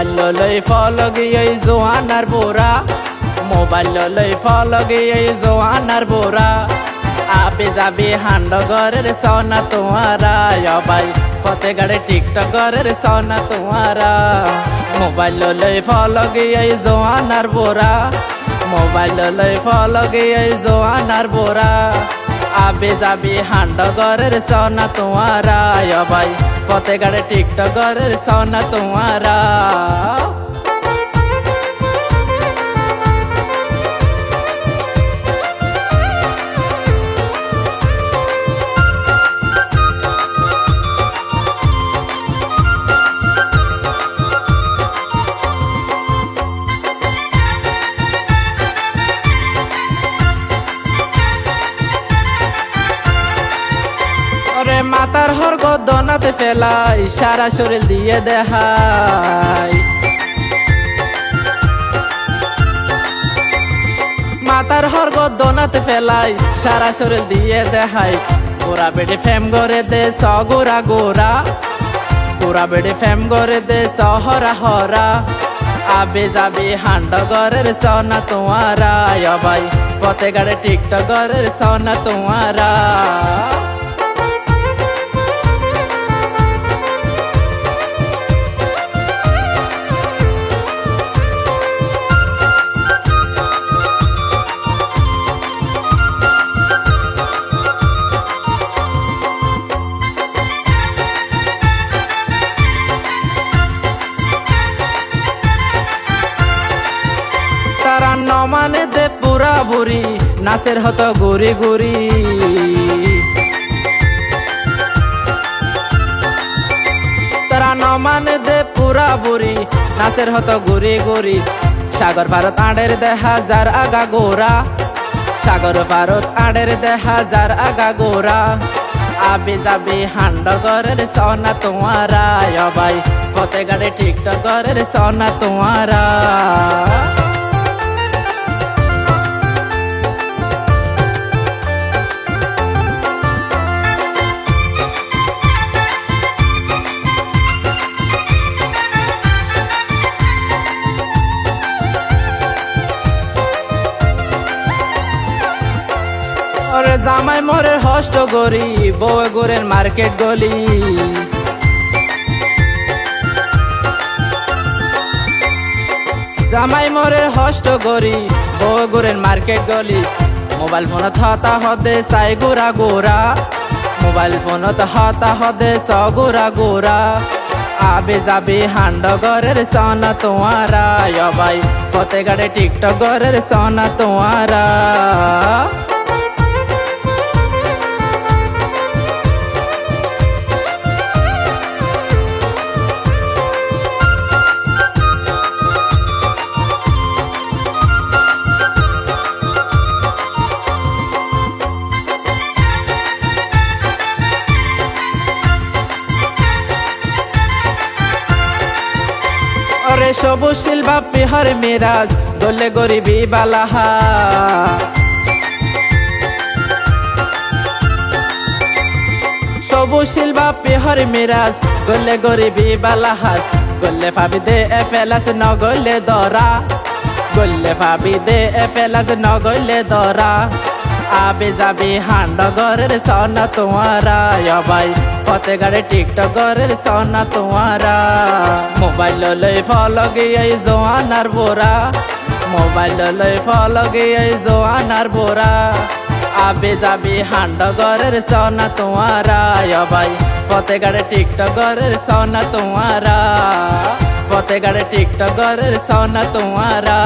mobile লই ফলগি এই জোয়ানার বোরা mobile লই ফলগি এই জোয়ানার বোরা আবে যাবে হান্ডগরের সোনা তোমারা ভাই ফতেগড়ে টিকটকরের সোনা তোমারা মোবাইল লই ফলগি এই জোয়ানার বোরা মোবাইল লই ফলগি এই জোয়ানার বোরা আবে যাবে হান্ডগরের সোনা তোমারা ভাই ফতেগড়ে টিকটকরের সোনা তোমারা মাতার হর গদনাতে ফেলাই সারা শরীর দিয়ে দেখাই মাতার হর গদনাতে ফেলাই সারা শরীর দিয়ে দেখাই গোরা বেডে ফেম করে দে সগোরা গোরা গোরা বেডে ফেম করে দে সহরা হরা আবে যাবে হান্ডগরের সোনা তোমারা ভাই ফতেগড়ে টিকটকরের সোনা তোমারা তারা নমানে দে পুরা বুড়ি নাচের হতো গুরি গুরি তারা নমানে দে পুরা বুড়ি নাচের হতো গুরি গুরি সাগর ভারত আড়ের দে হাজার আগা গোরা সাগর ভারত আড়ের দে হাজার আগা গোরা আবে যাবে হান্ডগরের সোনা তোমারা ভাই ফতেগড়ে টিকটকরের সোনা তোমারা জামাই মোরের হষ্ট গরি বউ গোরের মার্কেট গলি জামাই মোরের হষ্ট গরি বউ গোরের মার্কেট গলি মোবাইল ফোনত হতা হদে সাই গোরা গোরা মোবাইল ফোনত হতা হদে সগোরা গোরা আবে যাবে হান্ডগরের সোনা তোমারা ভাই ফতেগড়ে টিকটকরের সোনা তোমারা সবুশীল বাপি হর মিরাজ দোলে গরিবি বালাহা সবুশীল বাপি হর মিরাজ গোলে গরিবি বালাহাস গোলে ফাবি দে এফেলাস ন গলে দরা গোলে ফাবি দে এফেলাস ন গলে দরা আবে যাবে হান্ডগরের সোনা তোমারা ভাই ফতেগড়ে টিকটকরের সোনা তোমারা মোবাইল লই ফলগি এই জোয়ানার বোরা মোবাইল লই ফলগি এই জোয়ানার বোরা আবে যাবে হান্ডগরের সোনা তোমারা ভাই ফতেগড়ে টিকটকরের সোনা তোমারা ফতেগড়ে টিকটকরের সোনা তোমারা